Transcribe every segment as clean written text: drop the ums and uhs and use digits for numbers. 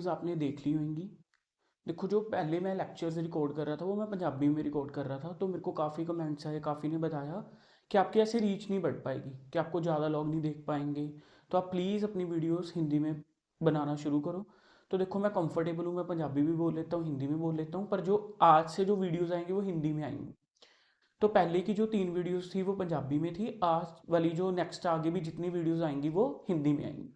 Videos आपने देख ली होंगी। देखो, जो पहले मैं लेक्चर्स रिकॉर्ड कर रहा था वो मैं पंजाबी में रिकॉर्ड कर रहा था, तो मेरे को काफ़ी कमेंट्स आए, काफ़ी ने बताया कि आपकी ऐसे रीच नहीं बढ़ पाएगी, कि आपको ज़्यादा लोग नहीं देख पाएंगे। तो आप प्लीज़ अपनी वीडियोस हिंदी में बनाना शुरू करो। तो देखो, मैं कंफर्टेबल हूँ, मैं पंजाबी भी बोल लेता हूँ, हिंदी में बोल लेता हूँ, पर जो आज से जो वीडियोज़ आएंगे वो हिंदी में आएंगी। तो पहले की जो 3 वीडियोस थी वो पंजाबी में थी, आज वाली जो नेक्स्ट आगे भी जितनी वीडियोस आएंगी वो हिंदी में आएंगी।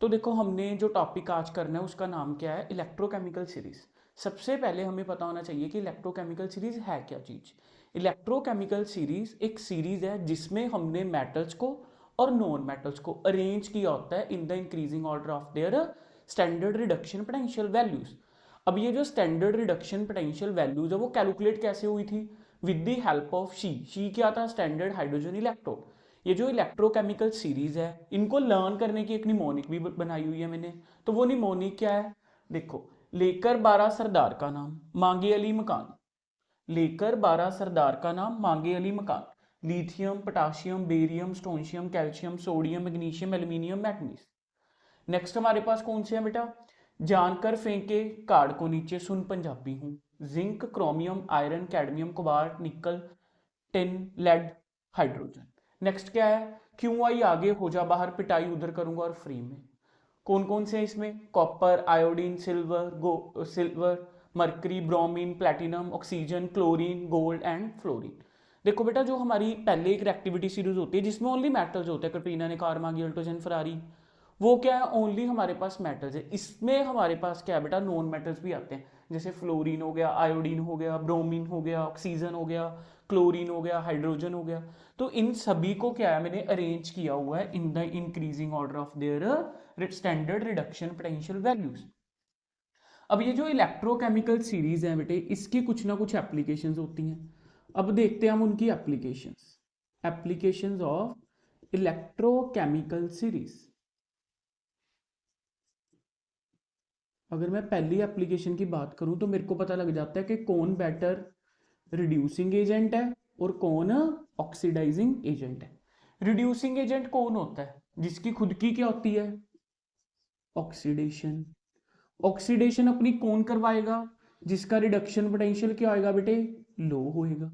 तो देखो, हमने जो टॉपिक आज करना है उसका नाम क्या है, इलेक्ट्रोकेमिकल सीरीज। सबसे पहले हमें पता होना चाहिए कि इलेक्ट्रोकेमिकल सीरीज है क्या चीज़। इलेक्ट्रोकेमिकल सीरीज एक सीरीज है जिसमें हमने मेटल्स को और नॉन मेटल्स को अरेंज किया होता है in the increasing order of their standard reduction potential values. अब ये जो स्टैंडर्ड रिडक्शन पोटेंशियल वैल्यूज है वो कैलकुलेट कैसे हुई थी, with the help of she क्या था, स्टैंडर्ड हाइड्रोजन इलेक्ट्रोड। ये जो इलेक्ट्रोकेमिकल सीरीज है इनको लर्न करने की एक निमोनिक भी बनाई हुई है मैंने। तो वो निमोनिक क्या है, देखो, लेकर 12 सरदार का नाम मांगे अली मकान। लेकर 12 सरदार का नाम मांगे अली मकान। Lithium, potassium, barium, strontium, calcium, sodium, magnesium, aluminium, manganese. Next हमारे पास कौन से हैं बेटा, जानकर फेंके कार्ड को नीचे, सुन पंजाबी हूं। Zinc, chromium, iron, cadmium, cobalt, निकल, टिन, लेड, हाइड्रोजन। नेक्स्ट क्या है, क्यों आई आगे हो जा बाहर, पिटाई उधर करूंगा और फ्री में। कौन कौन से हैं इसमें, copper, iodine, silver, mercury, bromine, platinum, oxygen, chlorine, gold and fluorine. देखो बेटा, जो हमारी पहले एक एक्टिविटी सीरीज होती है जिसमें ओनली मेटल्स होते हैं, कैटरीना ने कार मांगी, अल्टोजन, फरारी, वो क्या है, ओनली हमारे पास मेटल्स है। इसमें हमारे पास क्या है बेटा, नॉन मेटल्स भी आते हैं, जैसे फ्लोरीन हो गया, आयोडीन हो गया, ब्रोमीन हो गया, ऑक्सीजन हो गया, क्लोरीन हो गया, हाइड्रोजन हो गया। तो इन सभी को क्या है मैंने अरेंज किया हुआ है in the increasing order of their standard reduction potential values. अब ये जो इलेक्ट्रोकेमिकल सीरीज है बेटे, इसकी कुछ ना कुछ एप्लीकेशंस होती हैं। अब देखते हैं हम उनकी applications. Applications of electrochemical series. अगर मैं पहली एप्लीकेशन की बात करूं तो मेरे को पता लग जाता है कि कौन बेटर रिड्यूसिंग एजेंट है और कौन ऑक्सीडाइजिंग एजेंट है। रिड्यूसिंग एजेंट कौन होता है, जिसकी खुद की क्या होती है, ऑक्सीडेशन। ऑक्सीडेशन अपनी कौन करवाएगा, जिसका रिडक्शन पोटेंशियल क्या होएगा बेटे, लो होएगा।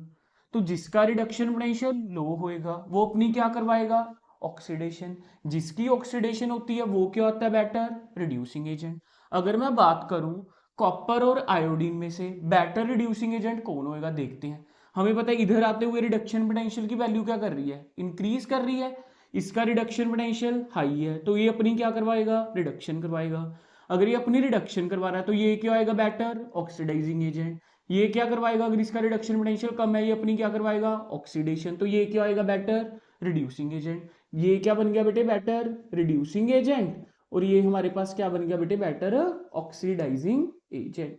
तो जिसका रिडक्शन पोटेंशियल लो होएगा वो अपनी क्या करवाएगा, ऑक्सीडेशन। जिसकी ऑक्सीडेशन होती है वो क्या होता है बेटर रिड्यूसिंग एजेंट। अगर मैं बात करूं कॉपर और आयोडीन में से बेटर रिड्यूसिंग एजेंट कौन होएगा, देखते हैं। हमें पता है इधर आते हुए रिडक्शन पोटेंशियल की वैल्यू क्या कर रही है, इंक्रीज कर रही है। इसका रिडक्शन पोटेंशियल हाई है तो ये अपनी क्या करवाएगा, रिडक्शन करवाएगा। अगर ये अपनी रिडक्शन करवा रहा है तो ये क्या आएगा, बेटर ऑक्सीडाइजिंग एजेंट। ये क्या करवाएगा, अगर इसका रिडक्शन पोटेंशियल कम है ये अपनी क्या करवाएगा, ऑक्सीडेशन। तो ये क्या आएगा, बेटर रिड्यूसिंग एजेंट। ये क्या बन गया बेटे, बेटर रिड्यूसिंग एजेंट। और ये हमारे पास क्या बन गया बेटे, बेटर ऑक्सीडाइजिंग एजेंट।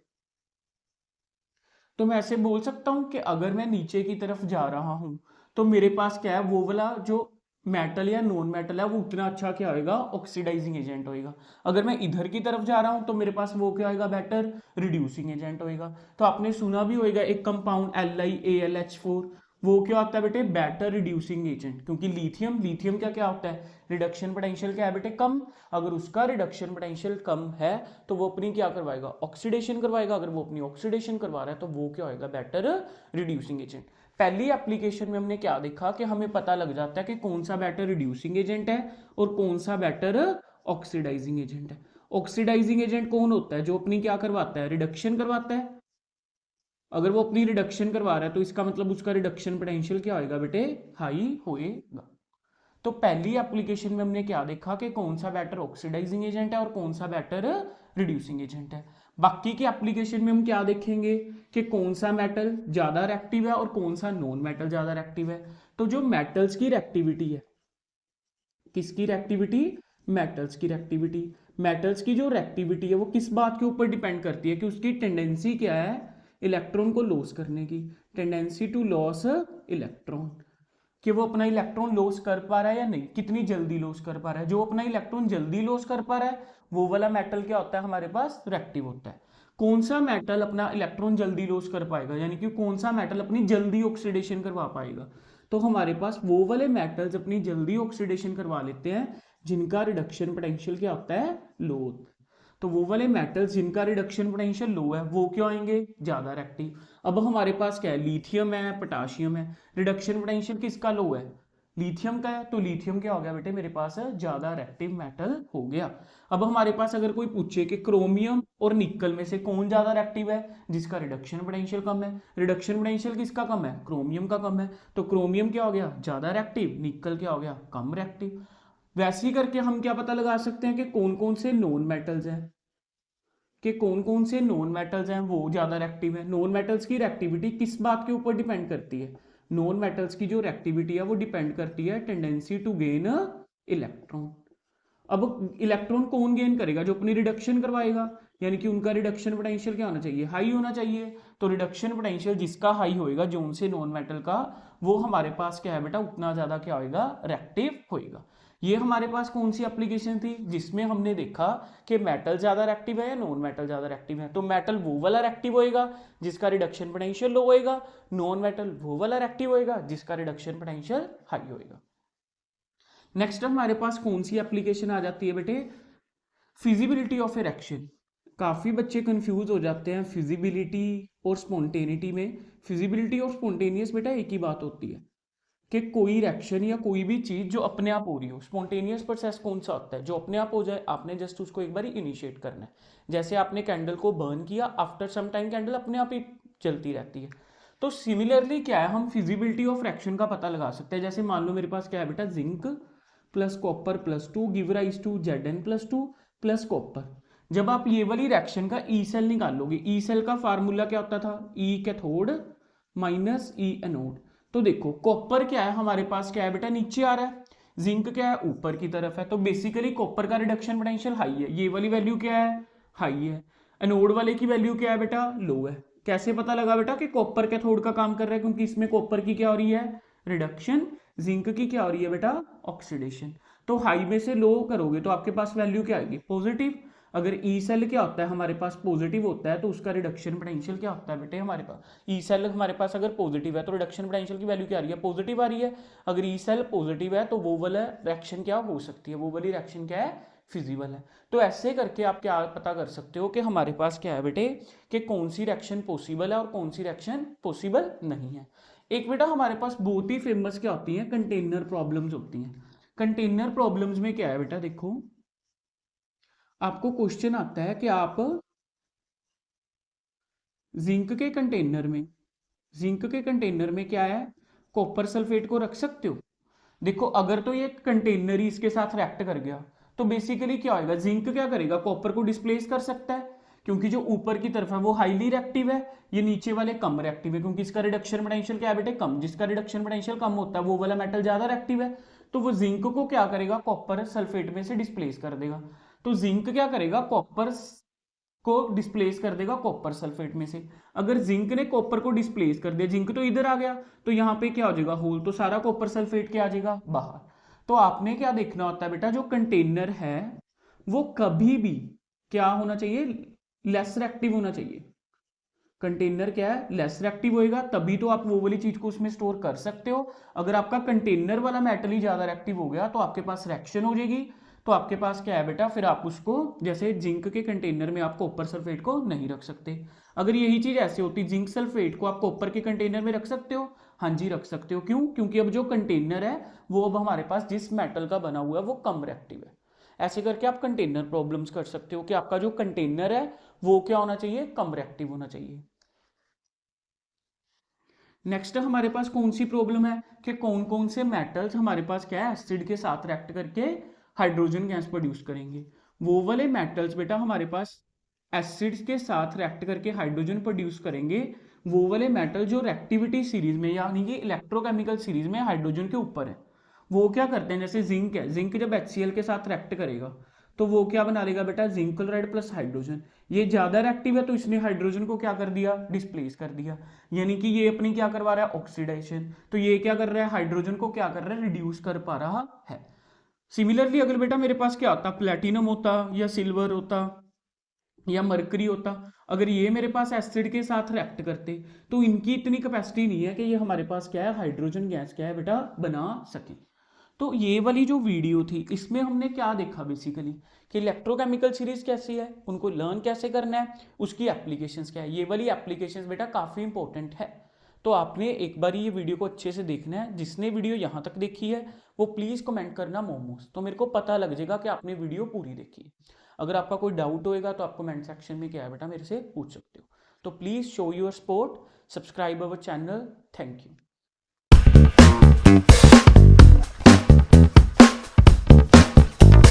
तो मैं ऐसे बोल सकता हूं कि अगर मैं नीचे की तरफ जा रहा हूं तो मेरे पास क्या है, वो वाला जो मेटल या नॉन मेटल है वो उतना अच्छा क्या होएगा, ऑक्सीडाइजिंग एजेंट होएगा। अगर मैं इधर की तरफ जा रहा हूं तो मेरे पास वो क्या होएगा, बेटर रिड्यूसिंग एजेंट होएगा। तो आपने सुना भी होएगा एक कंपाउंड LiAlH4, वो क्या होता है बेटे, बेटर रिड्यूसिंग एजेंट। क्योंकि लिथियम लिथियम क्या क्या होता है, रिडक्शन पोटेंशियल क्या है बेटे, कम। अगर उसका रिडक्शन पोटेंशियल कम है तो वो अपनी क्या करवाएगा, ऑक्सीडेशन करवाएगा। अगर वो अपनी ऑक्सीडेशन करवा रहा है तो वो क्या होएगा, बेटर रिड्यूसिंग एजेंट। पहली एप्लीकेशन में हमने क्या देखा कि हमें पता लग जाता है कि कौन सा बेटर रिड्यूसिंग एजेंट है और कौन सा बेटर ऑक्सीडाइजिंग एजेंट है। ऑक्सीडाइजिंग एजेंट कौन होता है, जो अपनी क्या करवाता है, रिडक्शन करवाता है। अगर वो अपनी रिडक्शन करवा रहा है तो इसका मतलब उसका रिडक्शन पोटेंशियल क्या होएगा बेटे, हाई होएगा। तो पहली एप्लीकेशन में हमने क्या देखा कि कौन सा बेटर ऑक्सीडाइजिंग एजेंट है और कौन सा बेटर रिड्यूसिंग एजेंट है। बाकी की एप्लीकेशन में हम क्या देखेंगे कि कौन सा मेटल ज्यादा रिएक्टिव है और कौन सा नॉन मेटल ज्यादा रिएक्टिव है। तो जो मेटल्स की रिएक्टिविटी है, किसकी रिएक्टिविटी, मेटल्स की रिएक्टिविटी। मेटल्स की जो रिएक्टिविटी है वो किस बात के ऊपर डिपेंड करती है, कि उसकी टेंडेंसी क्या है, इलेक्ट्रॉन को लॉस करने की, टेंडेंसी टू लॉस इलेक्ट्रॉन। कि वो अपना इलेक्ट्रॉन लॉस कर पा रहा है या नहीं, कितनी जल्दी लॉस कर पा रहा है। जो अपना इलेक्ट्रॉन जल्दी लॉस कर पा रहा है वो वाला मेटल क्या होता है, हमारे पास रिएक्टिव होता है। कौन सा मेटल अपना इलेक्ट्रॉन जल्दी लॉस कर पाएगा, यानी कि कौन सा मेटल अपनी जल्दी ऑक्सीडेशन करवा पाएगा, तो हमारे पास वो वाले मेटल्स अपनी जल्दी ऑक्सीडेशन करवा लेते हैं जिनका रिडक्शन पोटेंशियल क्या होता है, लो। तो वो वाले मेटल्स जिनका रिडक्शन पोटेंशियल लो है वो क्यों आएंगे, ज़्यादा रिएक्टिव। अब हमारे पास क्या है, लिथियम है, पोटाशियम है, रिडक्शन पोटेंशियल किसका लो है, लिथियम का है, तो लिथियम क्या हो गया बेटे मेरे पास ज्यादा रिएक्टिव मेटल हो गया। अब हमारे पास अगर कोई पूछे कि क्रोमियम और निकल में से कौन ज्यादा रिएक्टिव है, जिसका रिडक्शन पोटेंशियल कम है, रिडक्शन पोटेंशियल किसका कम है, क्रोमियम का कम है, तो क्रोमियम क्या हो गया, ज्यादा रिएक्टिव, निकल क्या हो गया, कम रिएक्टिव। वैसे ही करके हम क्या पता लगा सकते हैं कि कौन कौन से नॉन मेटल्स हैं, कि कौन कौन से नॉन मेटल्स हैं वो ज़्यादा रिएक्टिव है। नॉन मेटल्स की रिएक्टिविटी किस बात के ऊपर डिपेंड करती है, नॉन मेटल्स की जो रिएक्टिविटी है वो डिपेंड करती है टेंडेंसी टू गेन इलेक्ट्रॉन। अब इलेक्ट्रॉन कौन गेन करेगा, जो अपनी रिडक्शन करवाएगा, यानी कि उनका रिडक्शन पोटेंशियल क्या होना चाहिए, हाई होना चाहिए। तो रिडक्शन पोटेंशियल जिसका हाई होएगा जोन से नॉन मेटल का, वो हमारे पास क्या है बेटा, उतना ज़्यादा क्या होएगा, रिएक्टिव होएगा। ये हमारे पास कौन सी एप्लीकेशन थी जिसमें हमने देखा कि मेटल ज़्यादा रिएक्टिव है या नॉन मेटल ज़्यादा रिएक्टिव है। तो मेटल वो वाला रिएक्टिव होएगा जिसका रिडक्शन पोटेंशियल लो होएगा, नॉन मेटल वो वाला रिएक्टिव होएगा जिसका रिडक्शन पोटेंशियल हाई होएगा। नेक्स्ट हमारे पास कौन सी एप्लीकेशन आ जाती है बेटे, फिजिबिलिटी ऑफ ए रिएक्शन। काफ़ी बच्चे कंफ्यूज हो जाते हैं फिजिबिलिटी और स्पॉन्टेनिटी में। फिजिबिलिटी और स्पॉन्टेनियस बेटा एक ही बात होती है कि कोई रिएक्शन या कोई भी चीज़ जो अपने आप हो रही हो। स्पॉन्टेनियस प्रोसेस कौन सा होता है, जो अपने आप हो जाए, आपने जस्ट उसको एक बार इनिशिएट करना है। जैसे आपने कैंडल को बर्न किया, आफ्टर सम टाइम कैंडल अपने आप ही चलती रहती है। तो सिमिलरली क्या है, हम फिजिबिलिटी ऑफ रिएक्शन का पता लगा सकते हैं। जैसे मान लो मेरे पास क्या है बेटा, zinc plus copper plus 2 give rise to Zn+2 plus copper. जब आप ये वाली रिएक्शन का ई सेल निकालोगे, ई सेल का फार्मूला क्या होता था, ई कैथोड माइनस ई एनोड। तो देखो कॉपर क्या है हमारे पास, क्या है बेटा, नीचे आ रहा है, जिंक क्या है, ऊपर की तरफ है। तो बेसिकली कॉपर का रिडक्शन पोटेंशियल हाई है, ये वाली वैल्यू क्या है, हाई है। एनोड वाले की वैल्यू क्या है बेटा, लो है। कैसे पता लगा बेटा कि कॉपर कैथोड का काम कर रहा है, क्योंकि इसमें कॉपर की क्या हो रही है, रिडक्शन, जिंक की क्या हो रही है बेटा, ऑक्सीडेशन। तो हाई में से लो करोगे तो आपके पास वैल्यू क्या आएगी, पॉजिटिव। अगर ई सेल क्या होता है हमारे पास, पॉजिटिव होता है, तो उसका रिडक्शन पोटेंशियल क्या होता है बेटे हमारे पास, ई सेल हमारे पास अगर पॉजिटिव है तो रिडक्शन पोटेंशियल की वैल्यू क्या आ रही है, पॉजिटिव आ रही है। अगर ई सेल पॉजिटिव है तो वो वाला रिएक्शन क्या हो सकती है, वो वाली रिएक्शन क्या है, फिजिबल है। तो ऐसे करके आप क्या पता कर सकते हो कि हमारे पास क्या है बेटे, कि कौन सी रिएक्शन पॉसिबल है और कौन सी रिएक्शन पॉसिबल नहीं है। एक बेटा हमारे पास बहुत ही फेमस क्या होती है, कंटेनर प्रॉब्लम्स होती हैं। कंटेनर प्रॉब्लम्स में क्या है बेटा, देखो आपको क्वेश्चन आता है कि आप जिंक के कंटेनर में क्या है, कॉपर सल्फेट को रख सकते हो। देखो अगर तो ये कंटेनर ही इसके साथ रिएक्ट कर गया तो बेसिकली क्या होगा, जिंक क्या करेगा, कॉपर को डिस्प्लेस कर सकता है, क्योंकि जो ऊपर की तरफ है वो हाईली रिएक्टिव है, ये नीचे वाले कम रिएक्टिव है, क्योंकि इसका रिडक्शन पोटेंशियल क्या है बेटे, कम। जिसका रिडक्शन पोटेंशियल कम होता है वो वाला मेटल ज्यादा रिएक्टिव है, तो वो जिंक को क्या करेगा, कॉपर सल्फेट में से डिस्प्लेस कर देगा। तो जिंक क्या करेगा, कॉपर को डिस्प्लेस कर देगा कॉपर सल्फेट में से। अगर जिंक ने कॉपर को डिस्प्लेस कर दिया, जिंक तो इधर आ गया, तो यहाँ पे क्या हो जाएगा, होल, तो सारा कॉपर सल्फेट क्या आ जाएगा, बाहर। तो आपने क्या देखना होता है बेटा, जो कंटेनर है वो कभी भी क्या होना चाहिए, लेस रिएक्टिव होना चाहिए। कंटेनर क्या है, लेस रिएक्टिव होएगा, तभी तो आप वो वाली चीज को उसमें स्टोर कर सकते हो। अगर आपका कंटेनर वाला मेटल ही ज्यादा रिएक्टिव हो गया तो आपके पास रिएक्शन हो जाएगी, तो आपके पास क्या है बेटा, फिर आप उसको, जैसे जिंक के कंटेनर में आप कॉपर सल्फेट को नहीं रख सकते। अगर यही चीज ऐसे होती, जिंक सल्फेट को आप कॉपर के कंटेनर में रख सकते हो, हाँ जी रख सकते हो। क्यों, क्योंकि अब जो कंटेनर है वो अब हमारे पास जिस मेटल का बना हुआ है वो कम रिएक्टिव है। ऐसे करके आप कंटेनर प्रॉब्लम्स कर सकते हो कि आपका जो कंटेनर है वो क्या होना चाहिए, कम रिएक्टिव होना चाहिए। नेक्स्ट हमारे पास कौन सी प्रॉब्लम है कि कौन कौन से मेटल्स हमारे पास क्या है, एसिड के साथ रिएक्ट करके हाइड्रोजन गैस प्रोड्यूस करेंगे। वो वाले मेटल्स बेटा हमारे पास एसिड्स के साथ रिएक्ट करके हाइड्रोजन प्रोड्यूस करेंगे, वो वाले मेटल जो रिएक्टिविटी सीरीज में यानी कि इलेक्ट्रोकेमिकल सीरीज में हाइड्रोजन के ऊपर है। वो क्या करते हैं, जैसे जिंक है, जिंक जब HCl के साथ रिएक्ट करेगा तो वो क्या बना लेगा बेटा, जिंक क्लोराइड प्लस हाइड्रोजन। ये ज्यादा रिएक्टिव है तो इसने हाइड्रोजन को क्या कर दिया, डिस्प्लेस कर दिया, यानी कि ये अपनी क्या करवा रहा है, ऑक्सीडेशन। तो ये क्या कर रहा है, हाइड्रोजन को क्या कर रहा है, रिड्यूस कर पा रहा है। सिमिलरली अगर बेटा मेरे पास क्या होता, प्लेटिनम होता या सिल्वर होता या मरकरी होता, अगर ये मेरे पास एसिड के साथ रिएक्ट करते तो इनकी इतनी कैपेसिटी नहीं है कि ये हमारे पास क्या है, हाइड्रोजन गैस क्या है बेटा बना सके। तो ये वाली जो वीडियो थी इसमें हमने क्या देखा बेसिकली कि इलेक्ट्रोकेमिकल सीरीज कैसी है, उनको लर्न कैसे करना है, उसकी एप्लीकेशंस क्या है। ये वाली एप्लीकेशंस बेटा काफ़ी इंपॉर्टेंट है, तो आपने एक बार ये वीडियो को अच्छे से देखना है। जिसने वीडियो यहाँ तक देखी है वो प्लीज़ कमेंट करना मोमोज, तो मेरे को पता लग जाएगा कि आपने वीडियो पूरी देखी है। अगर आपका कोई डाउट होएगा तो आप कमेंट सेक्शन में क्या है बेटा मेरे से पूछ सकते हो। तो please show your support, subscribe our channel. Thank you.